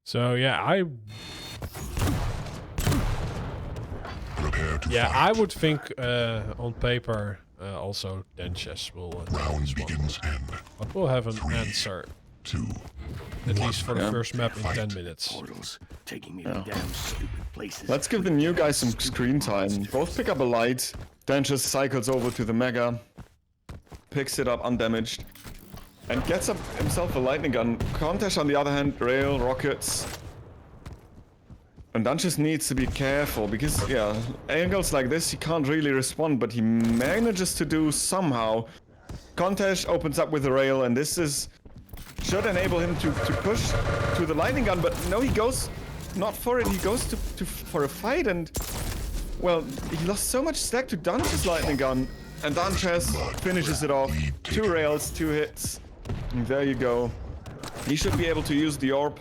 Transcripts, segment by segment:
So yeah, I would think on paper also DancheZzor will Round this one. begins in But we'll have an answer 2, at least for the first map in 10 minutes. Portals taking me to damn stupid places. Let's give the new guys some screen time. Both pick up a light. DancheZzor cycles over to the Mega, picks it up undamaged, and gets up himself a lightning gun. Contash, on the other hand, rail, rockets. And DancheZzor needs to be careful because, yeah, angles like this, he can't really respond, but he manages to do somehow. Contash opens up with a rail, and this should enable him to push to the lightning gun, but no, he goes not for it. He goes for a fight, and, well, he lost so much stack to DancheZzor's lightning gun, and DancheZzor finishes it off. 2 rails, 2 hits, and there you go. He should be able to use the orb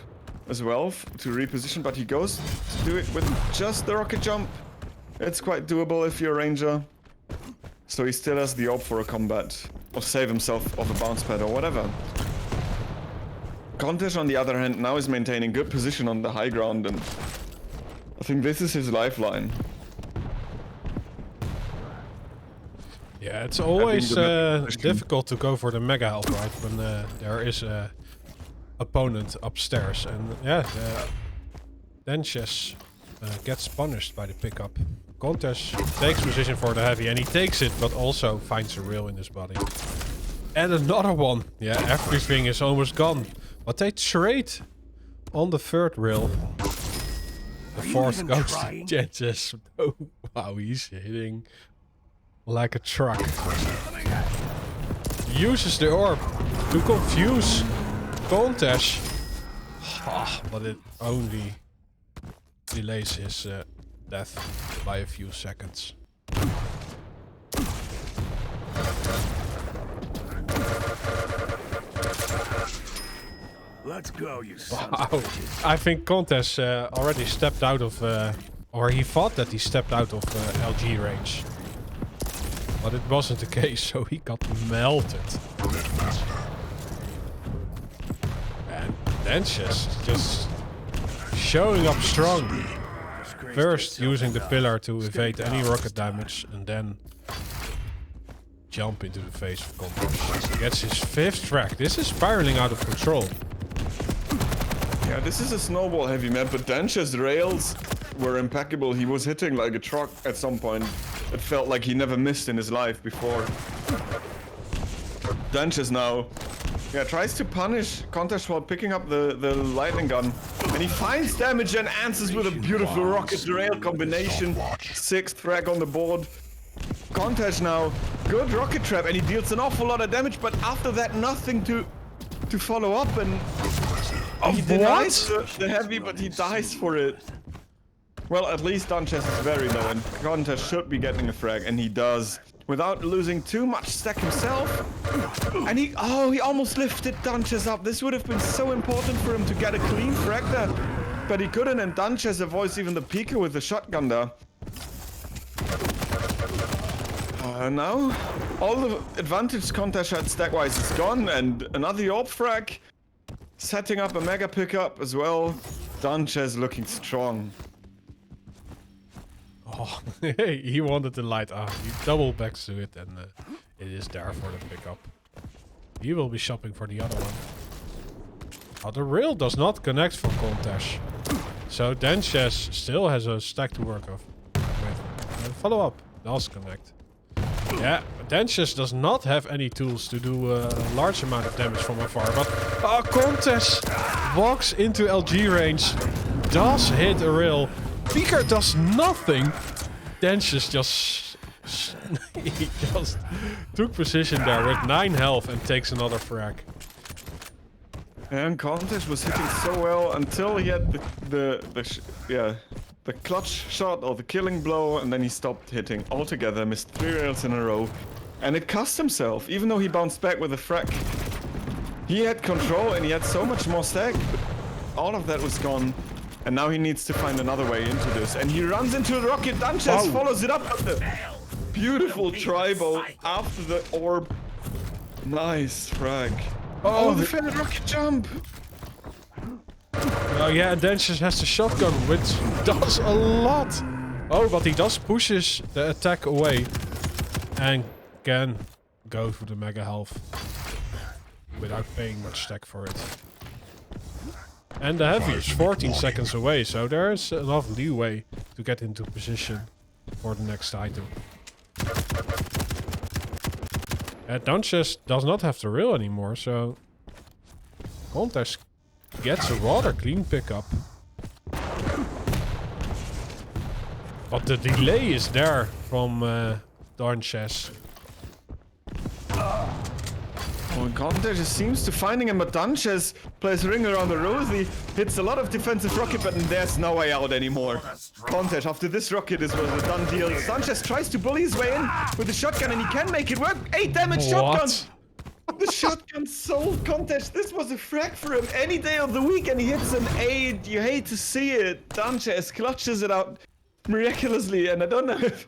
as well to reposition, but he goes to do it with just the rocket jump. It's quite doable if you're a ranger. So he still has the orb for a combat, or save himself off a bounce pad or whatever. Contash, on the other hand, now is maintaining good position on the high ground, and I think this is his lifeline. Yeah, it's always difficult to go for the mega outright when there is a opponent upstairs, and yeah, DancheZzor gets punished by the pickup. Contash takes position for the heavy, and he takes it, but also finds a rail in his body. And another one. Yeah, everything is almost gone. But they trade on the 3rd rail. The 4th goes to DancheZzor. Oh, wow, he's hitting like a truck. Uses the orb to confuse Contash. But it only delays his death by a few seconds. Let's go, you Wow. I think Contash already stepped out of, or he thought that he stepped out of LG range. But it wasn't the case, so he got melted. And DancheZzor just showing up strong. First using the pillar to evade any rocket damage, and then jump into the face of Contash. Gets his 5th frag. This is spiraling out of control. Yeah, this is a snowball heavy map, but DancheZzor's rails were impeccable. He was hitting like a truck at some point. It felt like he never missed in his life before. DancheZzor now, yeah, tries to punish Contash while picking up the lightning gun. And he finds damage and answers with a beautiful rocket rail combination. 6th frag on the board. Contash now, good rocket trap, and he deals an awful lot of damage, but after that, nothing to follow up, and he denies the heavy, but he dies for it. Well, at least DancheZzor is very low, and Contash should be getting a frag, and he does, without losing too much stack himself. And he almost lifted DancheZzor up. This would have been so important for him to get a clean frag there, but he couldn't, and DancheZzor avoids even the peeker with the shotgun there. Now, all the advantage Contash had stack-wise is gone, and another orb frag. Setting up a mega pickup as well. DancheZzor looking strong. Oh, he wanted the light. He double backs to it, and it is there for the pickup. He will be shopping for the other one. Oh, the rail does not connect for Contash. So DancheZzor still has a stack to work with. Follow up does connect. Yeah, DancheZzor does not have any tools to do a large amount of damage from afar, but Contash walks into LG range, does hit a rail. Peeker does nothing. DancheZzor he just took position there with 9 health and takes another frag. And Contash was hitting so well until he had the clutch shot or the killing blow, and then he stopped hitting altogether, missed 3 rails in a row, and it cost himself, even though he bounced back with a frag. He had control and he had so much more stack, but all of that was gone, and now he needs to find another way into this, and he runs into the rocket. DancheZzor follows it up with the beautiful tri-bow after the orb. Nice frag. Oh, the failed rocket jump! Oh yeah, and DancheZzor has the shotgun, which does a lot. Oh, but he does pushes the attack away. And can go for the mega health. Without paying much stack for it. And the heavy is 14 seconds away, so there's enough leeway to get into position for the next item. DancheZzor does not have the rail anymore, so Contash gets a rather clean pickup. But the delay is there from DancheZzor. Well, Contash just seems to finding him, but DancheZzor plays ring around the rosy, hits a lot of defensive rocket, but there's no way out anymore. Contash, after this rocket, this was a done deal. DancheZzor tries to bully his way in with the shotgun, and he can make it work. 8 damage shotgun! The shotgun sold Contash. This was a frag for him any day of the week, and he hits an 8. You hate to see it. DancheZzor clutches it out miraculously, and I don't know if...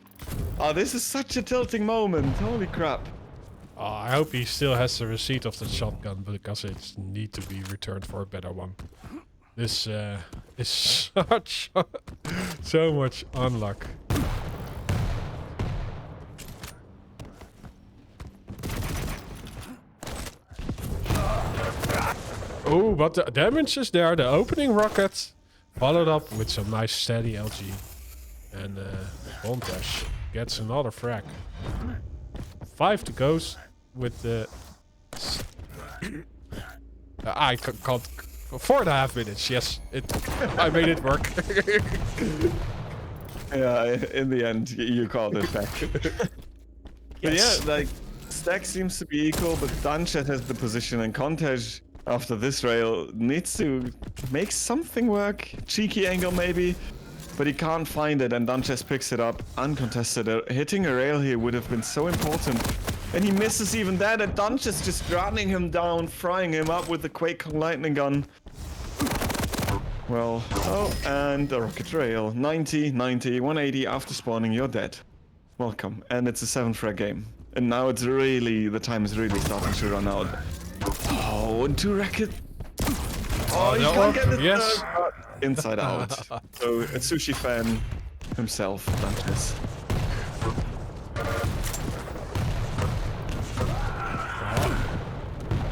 Oh, this is such a tilting moment. Holy crap. Oh, I hope he still has the receipt of the shotgun, because it needs to be returned for a better one. This is such so much unluck. Oh, but the damage is there. The opening rocket followed up with some nice steady LG, and Contash gets another frag. 5 to go with the... I can't... 4.5 minutes, yes. I made it work. Yeah, in the end, you called it back. But yeah, like, stack seems to be equal, but DancheZzor has the position, and Contash, after this rail, needs to make something work. Cheeky angle, maybe. But he can't find it, and DancheZzor picks it up uncontested. Hitting a rail here would have been so important. And he misses even that, and DancheZzor just running him down, frying him up with the Quake lightning gun. Well, oh, and a rocket rail. 90, 90, 180 after spawning, you're dead. Welcome. And it's a 7-frag game. And now it's really, the time is really starting to run out. Oh, and 2 rocket. Oh, he can't get the yes. Inside out. So a sushi fan himself, DancheZzor.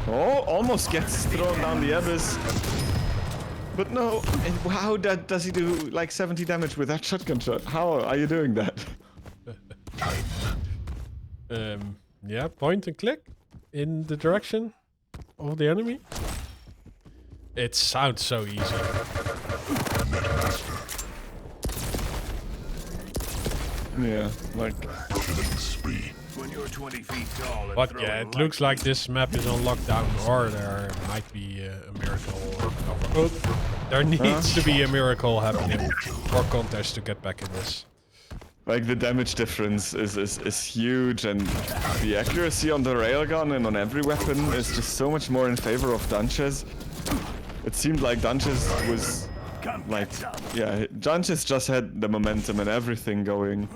Oh, almost gets thrown down the abyss. But no, how does he do like 70 damage with that shotgun shot? How are you doing that? Yeah, point and click in the direction of the enemy. It sounds so easy. Yeah, like... When you're 20 feet tall and But yeah, it looks like this map is on lockdown, or there might be a miracle. Oh, there needs to be a miracle happening for Contash to get back in this. Like the damage difference is huge, and the accuracy on the railgun and on every weapon is just so much more in favor of DancheZzor. It seemed like DancheZzor was like, yeah, DancheZzor just had the momentum and everything going.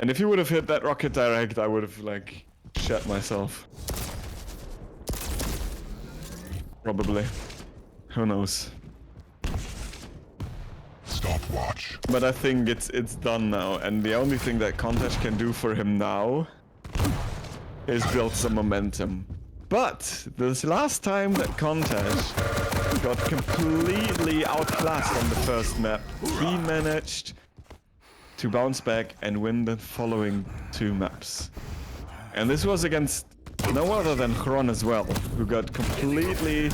And if he would have hit that rocket direct, I would have like shat myself. Probably. Who knows? Stopwatch. But I think it's done now, and the only thing that Contash can do for him now is build some momentum. But this last time that Contash got completely outclassed on the first map, he managed to bounce back and win the following 2 maps. And this was against no other than Chron as well, who got completely...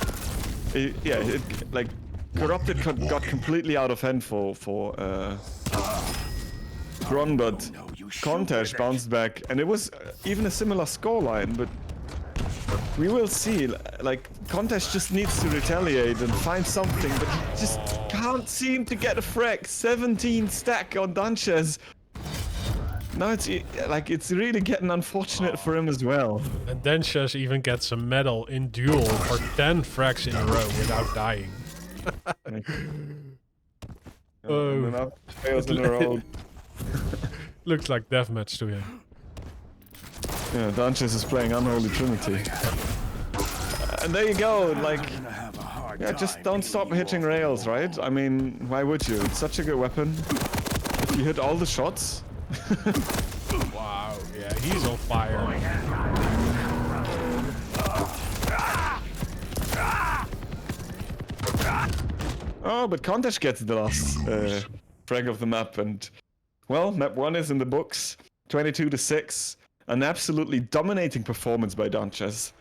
like, Corrupted got completely out of hand for Chron, but Contash bounced back, and it was even a similar scoreline, but we will see. Like, Contash just needs to retaliate and find something, but he just can't seem to get a frag. 17 stack on DancheZzor. Now it's really getting unfortunate for him as well. And DancheZzor even gets a medal in duel for 10 frags in a row without dying. Oh, fails in a row. Looks like deathmatch to him. Yeah, DancheZzor is playing Unholy Trinity. And there you go, like, Yeah, just don't stop hitting rails, right? I mean, why would you? It's such a good weapon. If you hit all the shots. Wow, yeah, he's on fire. Oh, but Contash gets the last frag of the map, and well, map 1 is in the books. 22-6, an absolutely dominating performance by DancheZzor.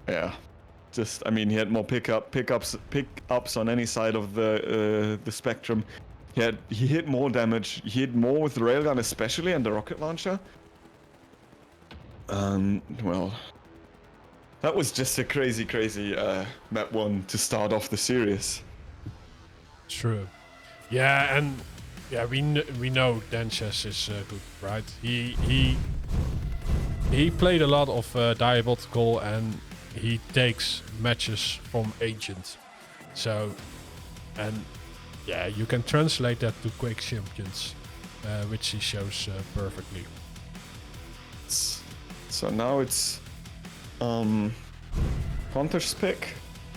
Yeah, just I mean, he had more pickups on any side of the spectrum. He hit more damage. He hit more with the railgun, especially, and the rocket launcher. Well. That was just a crazy map 1 to start off the series. True. Yeah, and yeah, we know DancheZzor is good, right? He played a lot of Diabotical, and he takes matches from Ancient. So, and yeah, you can translate that to Quake Champions, which he shows perfectly. So now it's Contash's pick,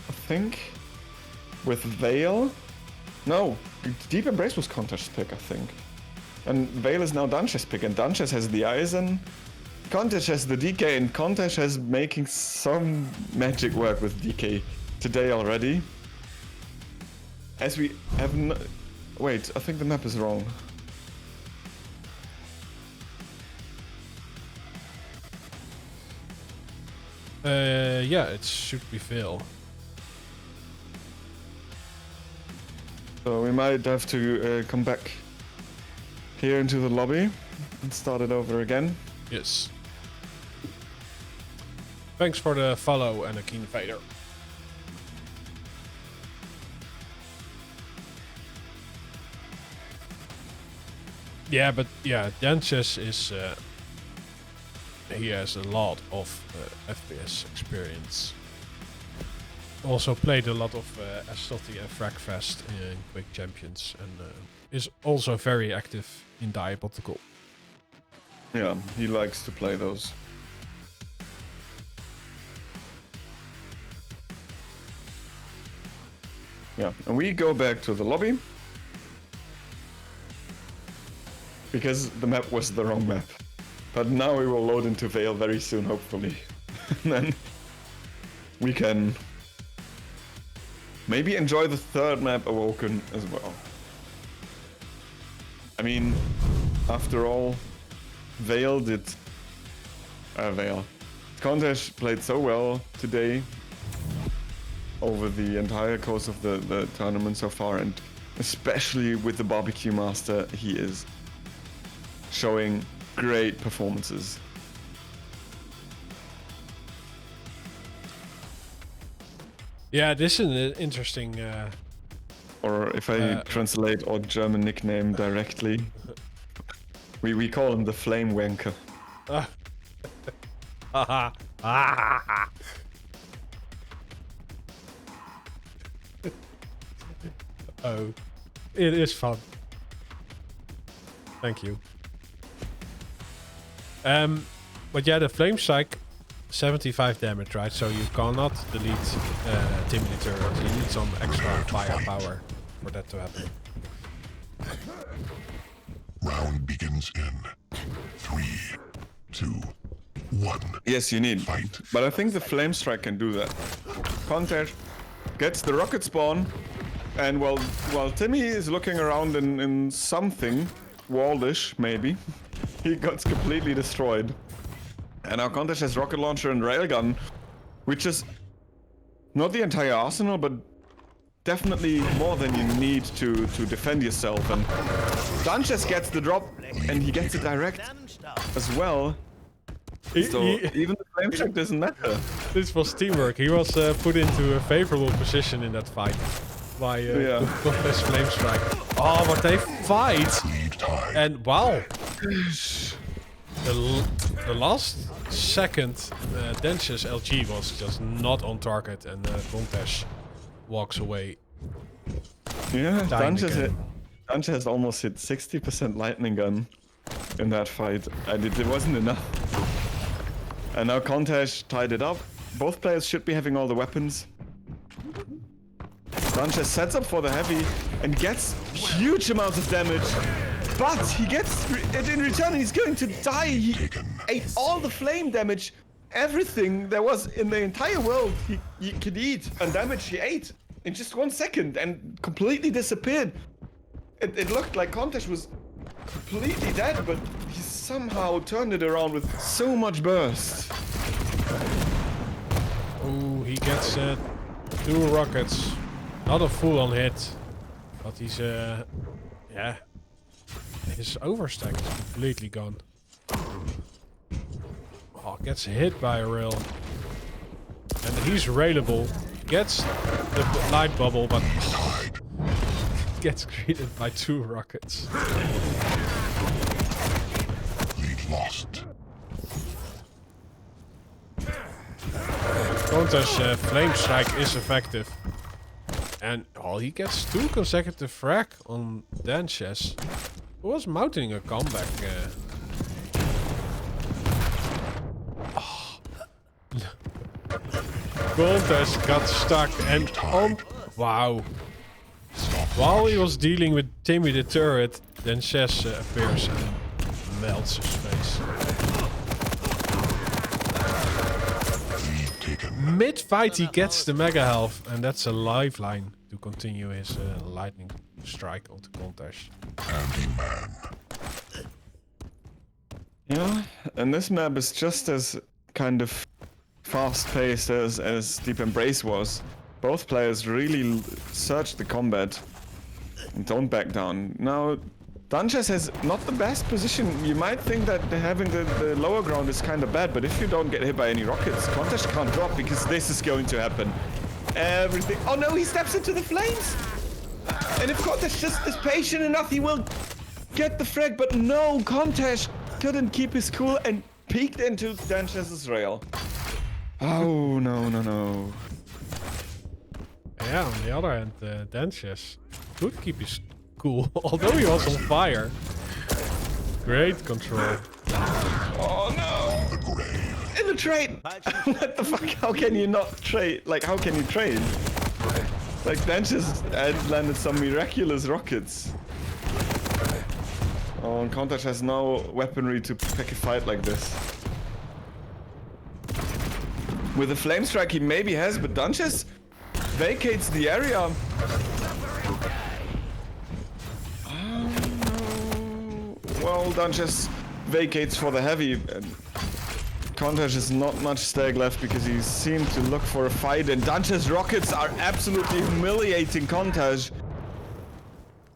I think, with Veil. No, Deep Embrace was Contash's pick, I think. And Veil is now DancheZzor's pick, and DancheZzor has the Eisen, Contash has the DK, and Contash has making some magic work with DK today already. As we have wait, I think the map is wrong. Yeah, it should be Veil. So we might have to come back here into the lobby and start it over again. Yes. Thanks for the follow and a keen fader. Yeah, but yeah, DancheZzor is he has a lot of FPS experience. Also played a lot of Astotti and Fragfest in Quake Champions, and is also very active in Diabotical. Yeah, he likes to play those. Yeah, and we go back to the lobby. Because the map was the wrong map. But now we will load into Veil very soon, hopefully. And then we can maybe enjoy the third map, Awoken, as well. I mean, after all, Veil did... Veil. Contash played so well today over the entire course of the tournament so far, and especially with the Barbecue Master, he is showing great performances. Yeah, this is an interesting... or if I translate our German nickname directly, we call him the Flame Wanker. Oh, it is fun. Thank you. But yeah, the Flame Strike, 75 damage, right? So you cannot delete Timely turrets. You need some extra firepower for that to happen. Round begins in 3, 2, 1. Yes, you need. Fight. But I think the Flame Strike can do that. Contash gets the rocket spawn, and while Timmy is looking around in something, wallish maybe, he got completely destroyed. And now Contash has rocket launcher and railgun, which is not the entire arsenal, but definitely more than you need to defend yourself. And DancheZzor gets the drop, and he gets it direct as well. So even the flame strike doesn't matter. This was teamwork. He was put into a favorable position in that fight by Contash Flame Strike. Oh, but they fight! And wow! The last second, DancheZzor's LG was just not on target, and Contash walks away. Yeah, DancheZzor has almost hit 60% lightning gun in that fight, and it wasn't enough. And now Contash tied it up. Both players should be having all the weapons. DancheZzor sets up for the heavy and gets huge amounts of damage. But he gets it in return. He's going to die. He ate all the flame damage. Everything there was in the entire world he could eat. And damage he ate in just 1 second and completely disappeared. It looked like Contash was completely dead, but he somehow turned it around with so much burst. Oh, he gets 2 rockets. Not a full-on hit, but he's yeah. His overstack is completely gone. Oh, gets hit by a rail. And he's railable. Gets the light bubble, but gets greeted by 2 rockets. Lead lost. Contash Flame Strike is effective. And oh, he gets 2 consecutive frag on DancheZzor. Who was mounting a comeback. Contash got stuck and on. Wow. While he was dealing with Timmy the turret, DancheZzor appears and melts his face. Mid-fight he gets the mega health, and that's a lifeline to continue his lightning strike onto Contash. Yeah, and this map is just as kind of fast-paced as Deep Embrace was. Both players really search the combat and don't back down. Now, DancheZzor has not the best position. You might think that having the lower ground is kind of bad, but if you don't get hit by any rockets, Contash can't drop because this is going to happen. Everything. Oh no, he steps into the flames! And if Contash just is patient enough, he will get the frag, but no, Contash couldn't keep his cool and peeked into DancheZzor's rail. Oh, no. Yeah, on the other hand, DancheZzor could keep his cool, although he was on fire. Great control. Oh no! In the trade! What the fuck? How can you not trade? Like, how can you trade? Like, DancheZzor had landed some miraculous rockets. Oh, and Contash has no weaponry to pick a fight like this. With a flame strike he maybe has, but DancheZzor vacates the area. Oh no. Well, DancheZzor vacates for the heavy. Contash is not much stag left because he seemed to look for a fight, and DancheZzor's rockets are absolutely humiliating Contash.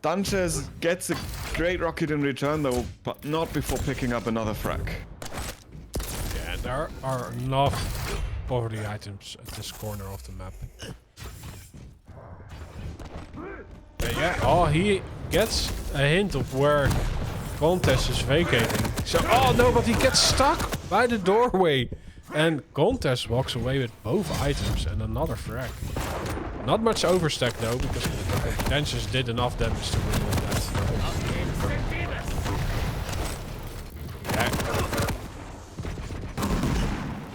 DancheZzor gets a great rocket in return though, but not before picking up another frag. Yeah, there are enough poverty items at this corner of the map. Yeah, oh, he gets a hint of where Contash is vacating. So, oh no, but he gets stuck by the doorway. And Contash walks away with both items and another frag. Not much overstack though, because DancheZzor did enough damage to remove that.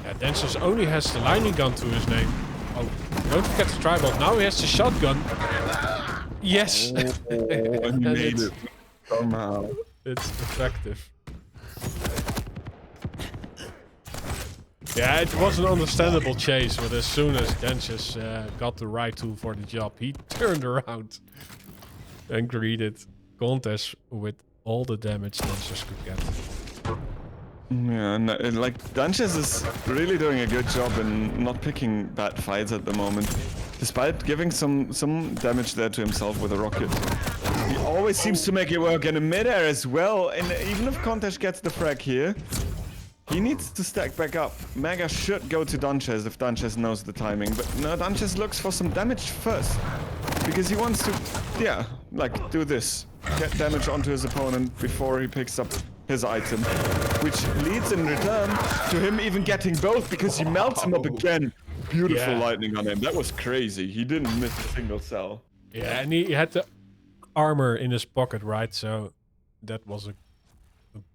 Yeah, DancheZzor only has the lightning gun to his name. Oh, don't forget the tribal. Now he has the shotgun. Yes! Oh, he made it somehow. It's effective. Yeah, it was an understandable chase, but as soon as DancheZzor got the right tool for the job, he turned around and greeted Contash with all the damage DancheZzor could get. Yeah, and like DancheZzor is really doing a good job in not picking bad fights at the moment, despite giving some damage there to himself with a rocket. He always seems to make it work in the mid-air as well, and even if Contash gets the frag here, he needs to stack back up. Mega should go to DancheZzor if DancheZzor knows the timing, but no, DancheZzor looks for some damage first, because he wants to, yeah, like do this, get damage onto his opponent before he picks up his item, which leads in return to him even getting both because he melts him up again. Beautiful lightning on him. That was crazy. He didn't miss a single cell. Yeah, and he had the armor in his pocket, right? So that was a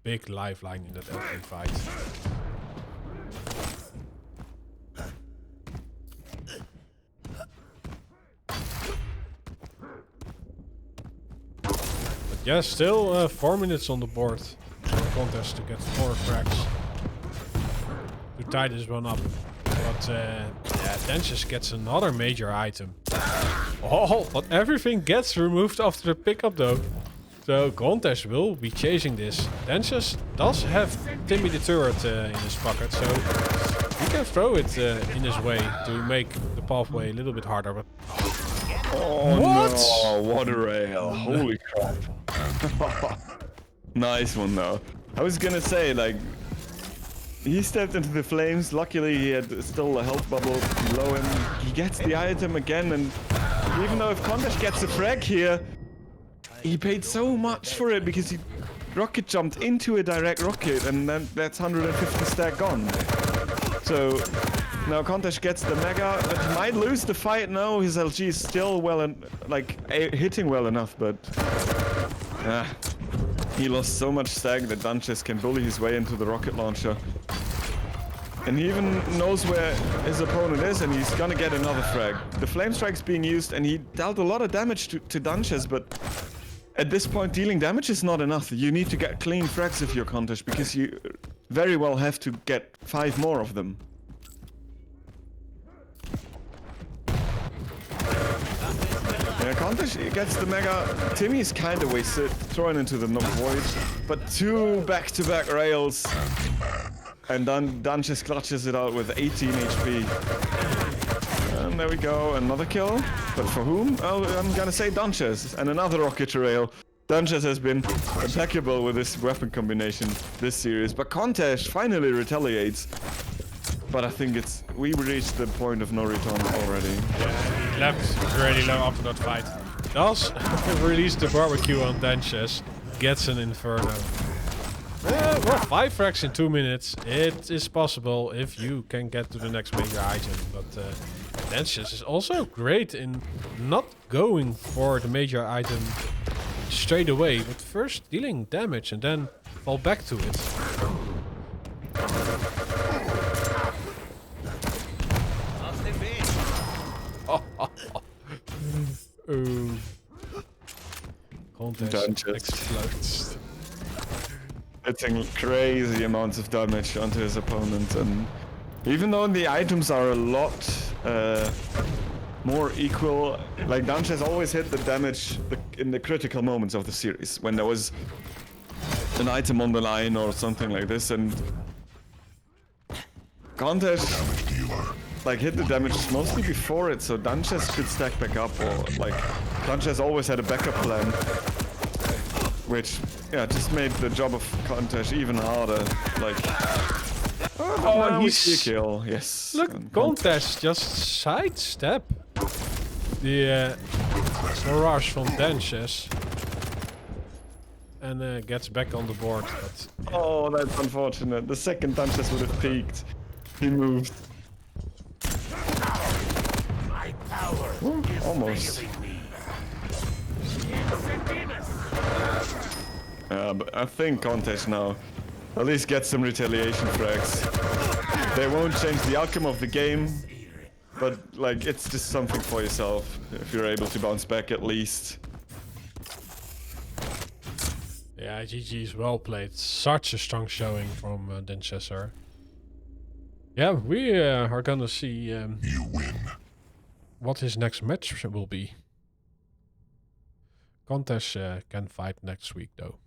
big lifeline in that opening fight. Yeah, still 4 minutes on the board for the contest to get 4 frags. To tie this one up. But yeah, DancheZzor gets another major item. Oh, but everything gets removed after the pickup though. So Contash will be chasing this. DancheZzor does have Timmy the Turret in his pocket, so he can throw it in his way to make the pathway a little bit harder. But Oh what? no, what a rail. Holy crap. Nice one though. I was gonna say, like, he stepped into the flames. Luckily, he had still a health bubble below him. He gets the item again, and even though if Contash gets a frag here, he paid so much for it because he rocket jumped into a direct rocket, and then that's 150 stack gone. So now Contash gets the mega, but he might lose the fight. No, his LG is still well and hitting well enough, but he lost so much stack that DancheZzor can bully his way into the rocket launcher. And he even knows where his opponent is, and he's gonna get another frag. The flame strike's being used, and he dealt a lot of damage to DancheZzor, but at this point, dealing damage is not enough. You need to get clean frags if you're Contash, because you very well have to get 5 more of them. Yeah, Contash gets the mega. Timmy's kind of wasted, thrown into the void, but 2 back-to-back rails. And then DancheZzor clutches it out with 18 HP. And there we go, another kill. But for whom? Oh, I'm gonna say DancheZzor. And another rocket rail. DancheZzor has been impeccable with this weapon combination this series. But Contash finally retaliates. But I think we reached the point of no return already. yeah, he left really low after that fight. Does release the barbecue on DancheZzor. Gets an Inferno. Well, 5 frags in 2 minutes. It is possible if you can get to the next major item. But DancheZzor is also great in not going for the major item straight away, but first dealing damage and then fall back to it. Contash explodes. Hitting crazy amounts of damage onto his opponent, and even though the items are a lot more equal, like DancheZzor always hit the damage in the critical moments of the series when there was an item on the line or something like this, and Contash like hit the damage mostly before it, so DancheZzor could stack back up, or like DancheZzor always had a backup plan, which just made the job of Contash even harder. Like, oh, he's a kill. Yes. Look, Contash just sidestep the barrage from DancheZzor and gets back on the board. But, yeah. Oh, that's unfortunate. The second DancheZzor would have peaked. He moved. Ooh, almost. But I think Contash now at least gets some retaliation frags. They won't change the outcome of the game, but like it's just something for yourself if you're able to bounce back at least. Yeah, GG's well played. Such a strong showing from DancheZzor. Yeah, we are gonna see You win. what his next match will be. Contash can fight next week though.